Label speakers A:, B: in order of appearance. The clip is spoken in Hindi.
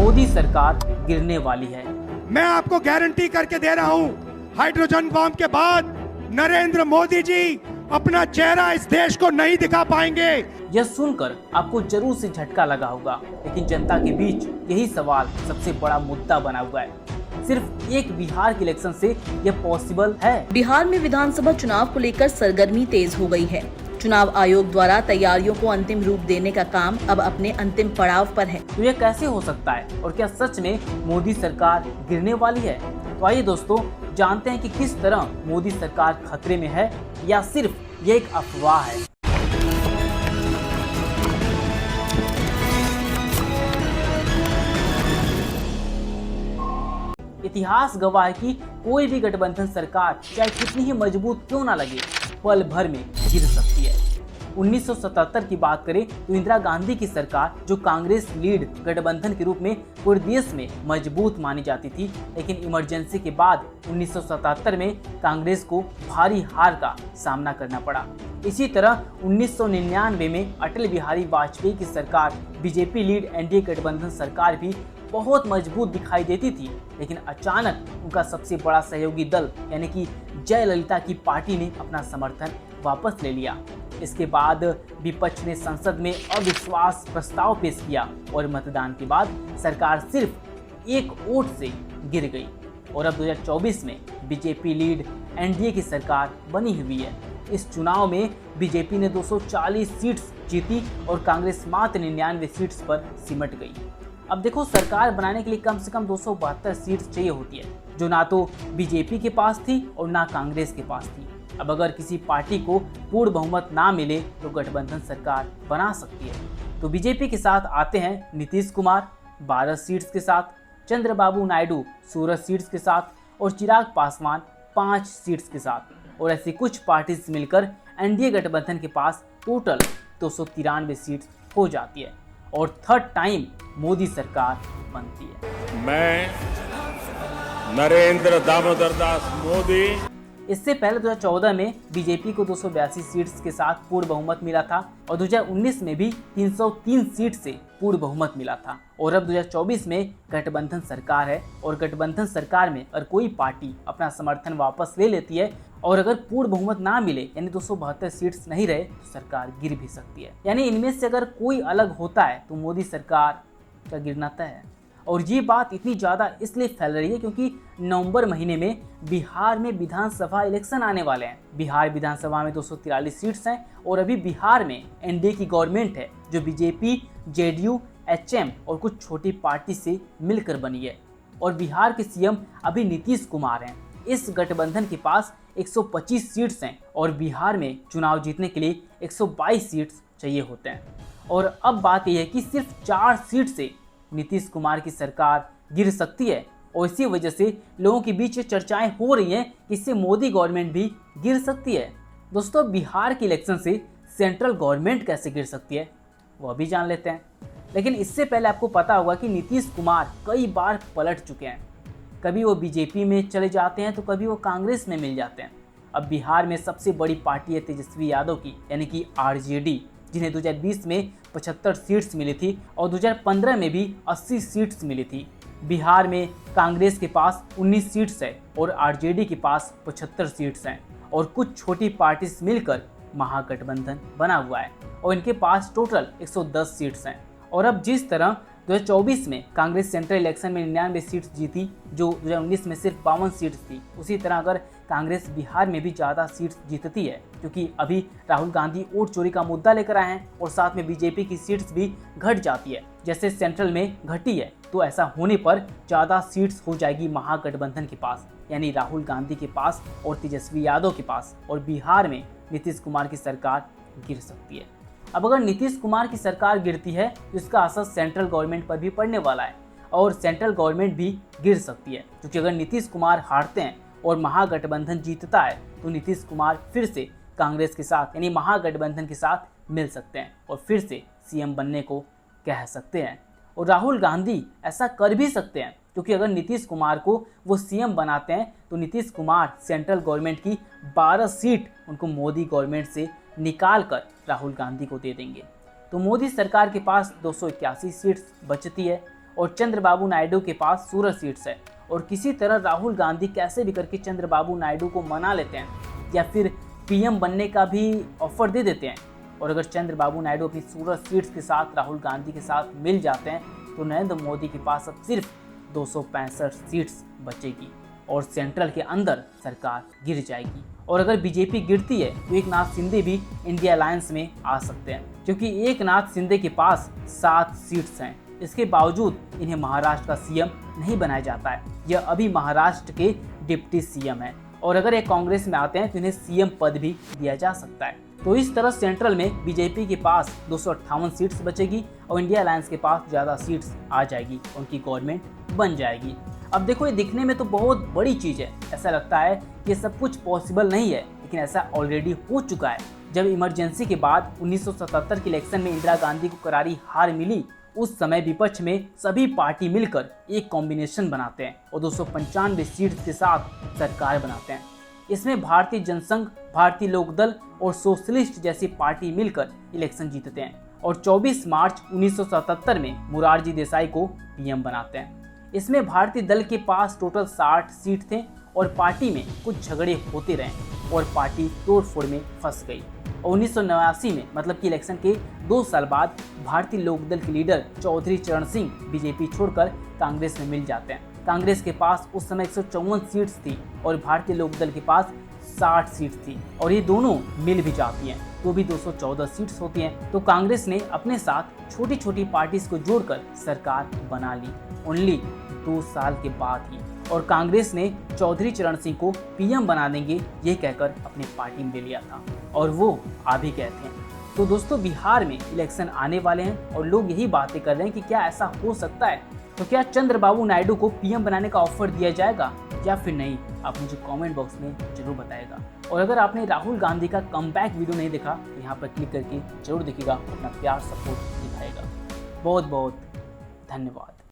A: मोदी सरकार गिरने वाली है।
B: मैं आपको गारंटी करके दे रहा हूं, हाइड्रोजन बम के बाद नरेंद्र मोदी जी अपना चेहरा इस देश को नहीं दिखा पाएंगे।
A: यह सुनकर आपको जरूर से झटका लगा होगा, लेकिन जनता के बीच यही सवाल सबसे बड़ा मुद्दा बना हुआ है। सिर्फ एक बिहार के इलेक्शन से यह पॉसिबल है।
C: बिहार में विधानसभा चुनाव को लेकर सरगर्मी तेज हो गई है। चुनाव आयोग द्वारा तैयारियों को अंतिम रूप देने का काम अब अपने अंतिम पड़ाव पर है।
A: तो यह कैसे हो सकता है और क्या सच में मोदी सरकार गिरने वाली है? तो आइए दोस्तों जानते हैं कि किस तरह मोदी सरकार खतरे में है या सिर्फ ये एक अफवाह है। इतिहास गवाह है कि कोई भी गठबंधन सरकार चाहे कितनी ही मजबूत क्यों ना लगे, पल भर में गिर सकती है। 1977 की बात करें तो इंदिरा गांधी की सरकार, जो कांग्रेस लीड गठबंधन के रूप में पूरे देश में मजबूत मानी जाती थी, लेकिन इमरजेंसी के बाद 1977 में कांग्रेस को भारी हार का सामना करना पड़ा। इसी तरह 1999 में अटल बिहारी वाजपेयी की सरकार, बीजेपी लीड एनडीए गठबंधन सरकार भी बहुत मजबूत दिखाई देती थी, लेकिन अचानक उनका सबसे बड़ा सहयोगी दल यानी कि जयललिता की पार्टी ने अपना समर्थन वापस ले लिया। इसके बाद विपक्ष ने संसद में अविश्वास प्रस्ताव पेश किया और मतदान के बाद सरकार सिर्फ एक वोट से गिर गई और अब 2024 में बीजेपी लीड एनडीए की सरकार बनी हुई है। इस चुनाव में बीजेपी ने 240 सीट्स जीती और कांग्रेस मात्र 99 सीट्स पर सिमट गई। अब देखो, सरकार बनाने के लिए कम से कम 272 सीट्स चाहिए होती है, जो ना तो बीजेपी के पास थी और ना कांग्रेस के पास थी। अब अगर किसी पार्टी को पूर्ण बहुमत ना मिले तो गठबंधन सरकार बना सकती है। तो बीजेपी के साथ आते हैं नीतीश कुमार 12 सीट्स के साथ, चंद्रबाबू नायडू 16 सीट्स के साथ और चिराग पासवान 5 सीट्स के साथ। और ऐसी कुछ पार्टीज मिलकर एनडीए गठबंधन के पास टोटल 293 सीट्स हो जाती है और थर्ड टाइम मोदी सरकार बनती है।
D: मैं नरेंद्र दामोदर दास मोदी।
A: इससे पहले 2014 में बीजेपी को 282 सीट्स के साथ पूर्ण बहुमत मिला था और 2019 में भी 303 सीट से पूर्ण बहुमत मिला था और अब 2024 में गठबंधन सरकार है और गठबंधन सरकार में अगर कोई पार्टी अपना समर्थन वापस ले लेती है और अगर पूर्ण बहुमत ना मिले यानी 272 सीट्स नहीं रहे तो सरकार गिर भी सकती है। यानी इनमें से अगर कोई अलग होता है तो मोदी सरकार का गिरना तय है। और ये बात इतनी ज़्यादा इसलिए फैल रही है क्योंकि नवंबर महीने में बिहार में विधानसभा इलेक्शन आने वाले हैं। बिहार विधानसभा में 243 सीट्स हैं और अभी बिहार में एनडीए की गवर्नमेंट है जो बीजेपी, जेडीयू, एचएम और कुछ छोटी पार्टी से मिलकर बनी है और बिहार के सीएम अभी नीतीश कुमार हैं। इस गठबंधन के पास 125 सीट्स हैं और बिहार में चुनाव जीतने के लिए 122 सीट्स चाहिए होते हैं। और अब बात यह है कि सिर्फ 4 सीट से नीतीश कुमार की सरकार गिर सकती है और इसी वजह से लोगों के बीच चर्चाएं हो रही हैं कि इससे मोदी गवर्नमेंट भी गिर सकती है। दोस्तों, बिहार के इलेक्शन से सेंट्रल गवर्नमेंट कैसे गिर सकती है वो भी जान लेते हैं, लेकिन इससे पहले आपको पता होगा कि नीतीश कुमार कई बार पलट चुके हैं। कभी वो बीजेपी में चले जाते हैं तो कभी वो कांग्रेस में मिल जाते हैं। अब बिहार में सबसे बड़ी पार्टी है तेजस्वी यादव की यानी कि आरजेडी, जिन्हें 2020 में 75 सीट्स मिली थी और 2015 में भी 80 सीट्स मिली थी। बिहार में कांग्रेस के पास 19 सीट्स है और आरजेडी के पास 75 सीट्स हैं और कुछ छोटी पार्टीज मिलकर महागठबंधन बना हुआ है और इनके पास टोटल 110 सीट्स हैं। और अब जिस तरह 2024 में कांग्रेस सेंट्रल इलेक्शन में 99 सीट्स जीती जो 2019 में सिर्फ 52 सीट्स थी, उसी तरह अगर कांग्रेस बिहार में भी ज़्यादा सीट्स जीतती है, क्योंकि अभी राहुल गांधी वोट चोरी का मुद्दा लेकर आए हैं और साथ में बीजेपी की सीट्स भी घट जाती है जैसे सेंट्रल में घटी है, तो ऐसा होने पर ज़्यादा सीट्स हो जाएगी महागठबंधन के पास यानी राहुल गांधी के पास और तेजस्वी यादव के पास और बिहार में नीतीश कुमार की सरकार गिर सकती है। अब अगर नीतीश कुमार की सरकार गिरती है तो इसका असर सेंट्रल गवर्नमेंट पर भी पड़ने वाला है और सेंट्रल गवर्नमेंट भी गिर सकती है, क्योंकि अगर नीतीश कुमार हारते हैं और महागठबंधन जीतता है तो नीतीश कुमार फिर से कांग्रेस के साथ यानी महागठबंधन के साथ मिल सकते हैं और फिर से सीएम बनने को कह सकते हैं। और राहुल गांधी ऐसा कर भी सकते हैं क्योंकि अगर नीतीश कुमार को वो सीएम बनाते हैं तो नीतीश कुमार सेंट्रल गवर्नमेंट की 12 सीट उनको मोदी गवर्नमेंट से निकाल कर राहुल गांधी को दे देंगे। तो मोदी सरकार के पास 281 सीट्स बचती है और चंद्रबाबू नायडू के पास 16 सीट्स है। और किसी तरह राहुल गांधी कैसे भी करके चंद्रबाबू नायडू को मना लेते हैं या फिर पीएम बनने का भी ऑफर दे देते हैं। और अगर चंद्रबाबू नायडू अपनी 16 सीट्स के साथ राहुल गांधी के साथ मिल जाते हैं तो नरेंद्र मोदी के पास अब सिर्फ 265 सीट्स बचेगी और सेंट्रल के अंदर सरकार गिर जाएगी। और अगर बीजेपी गिरती है तो एकनाथ शिंदे भी इंडिया अलायंस में आ सकते हैं, क्योंकि एकनाथ शिंदे के पास 7 सीट्स हैं। इसके बावजूद इन्हें महाराष्ट्र का सीएम नहीं बनाया जाता है। यह अभी महाराष्ट्र के डिप्टी सीएम है और अगर ये कांग्रेस में आते हैं तो इन्हें सीएम पद भी दिया जा सकता है। तो इस तरह सेंट्रल में बीजेपी के पास 258 सीट्स बचेगी और इंडिया अलायंस के पास ज़्यादा सीट्स आ जाएगी, उनकी गवर्नमेंट बन जाएगी। अब देखो, ये दिखने में तो बहुत बड़ी चीज़ है, ऐसा लगता है कि ये सब कुछ पॉसिबल नहीं है, लेकिन ऐसा ऑलरेडी हो चुका है। जब इमरजेंसी के बाद 1977 के इलेक्शन में इंदिरा गांधी को करारी हार मिली, उस समय विपक्ष में सभी पार्टी मिलकर एक कॉम्बिनेशन बनाते हैं और 295 सीट्स के साथ सरकार बनाते हैं। इसमें भारतीय जनसंघ, भारतीय लोकदल और सोशलिस्ट जैसी पार्टी मिलकर इलेक्शन जीतते हैं और 24 मार्च 1977 में मोरारजी देसाई को पीएम बनाते हैं। इसमें भारतीय दल के पास टोटल 60 सीट थे और पार्टी में कुछ झगड़े होते रहे और पार्टी तोड़फोड़ में फंस गई। और 1989 में मतलब कि इलेक्शन के 2 साल बाद भारतीय लोकदल के लीडर चौधरी चरण सिंह बीजेपी छोड़कर कांग्रेस में मिल जाते हैं। कांग्रेस के पास उस समय 154 सीट्स थी और भारतीय लोकदल के पास 60 सीट्स थी और ये दोनों मिल भी जाती हैं तो भी 214 सीट्स होती हैं। तो कांग्रेस ने अपने साथ छोटी छोटी पार्टीज को जोड़कर सरकार बना ली ओनली 2 साल के बाद ही। और कांग्रेस ने चौधरी चरण सिंह को पीएम बना देंगे ये कहकर अपनी पार्टी में ले लिया था और वो आ भी गए थे। तो दोस्तों, बिहार में इलेक्शन आने वाले हैं और लोग यही बातें कर रहे हैं कि क्या ऐसा हो सकता है, तो क्या चंद्रबाबू नायडू को पीएम बनाने का ऑफर दिया जाएगा या फिर नहीं, आप मुझे कमेंट बॉक्स में जरूर बताएगा। और अगर आपने राहुल गांधी का कमबैक वीडियो नहीं देखा तो यहाँ पर क्लिक करके जरूर देखिएगा, अपना प्यार सपोर्ट दिखाएगा। बहुत बहुत धन्यवाद।